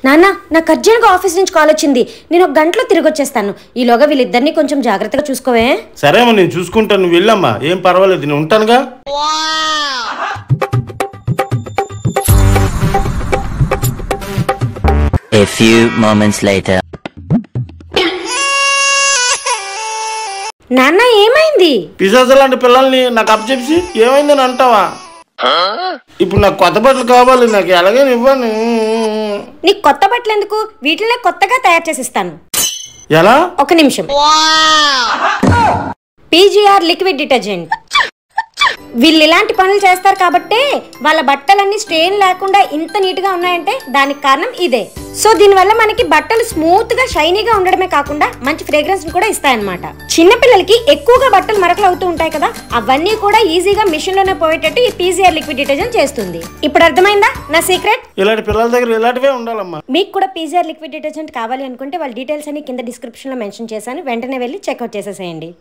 నాన్న నాకు అర్జెంట్గా ఆఫీస్ నుంచి కాల్ వచ్చింది. నేను ఒక గంటలో తిరిగి వచ్చేస్తాను. ఈలోగా వీళ్ళిద్దరిని కొంచెం జాగ్రత్తగా చూసుకోవే. సరేమ్మా, నేను చూసుకుంటాను. నువ్వు వెళ్ళమ్మా, ఏం పర్వాలేదు, నేను ఉంటానుగా. A few moments later. నాన్న ఏమైంది? పిశాచ లాంటి పిల్లల్ని నాకు అప్పచెప్పి ఏమైందని అంటావా? ఇప్పుడు నాకు కొత్త బట్టలు కావాలి, నాకు ఎలాగైనా ఇవ్వను. నీకు కొత్త బట్టలు ఎందుకు? వీటినే కొత్తగా తయారు చేసి ఇస్తాను. ఎలా? ఒక నిమిషం. PGR liquid detergent. వీళ్ళు ఇలాంటి పనులు చేస్తారు కాబట్టే వాళ్ళ బట్టలన్నీ స్ట్రెయిన్ లేకుండా ఇంత నీట్ గా ఉన్నాయంటే దానికి కారణం ఇదే. సో దీనివల్ల మనకి బట్టలు స్మూత్ గా షైనీగా ఉండడమే కాకుండా మంచి ఫ్రేగ్రెన్స్ కూడా ఇస్తాయన్నమాట. చిన్నపిల్లలకి ఎక్కువగా బట్టలు మరకలు అవుతూ ఉంటాయి కదా, అవన్నీ కూడా ఈజీగా మిషన్ లోనే పోయేటట్టు ఈ పీజీఆర్ లిక్విడ్ డిటర్జెంట్ చేస్తుంది. ఇప్పుడు అర్థమైందా నా సీక్రెట్? ఇలాంటి పిల్లల దగ్గర ఇలాంటివే ఉండాలమ్మా. మీకు కూడా పీజీఆర్ లిక్విడ్ డిటర్జెంట్ కావాలి అనుకుంటే వాళ్ళ డీటెయిల్స్ అన్ని కింద డిస్క్రిప్షన్ లో మెన్షన్ చేశాను. వెంటనే వెళ్ళి చెక్అవుట్ చేసేసేయండి.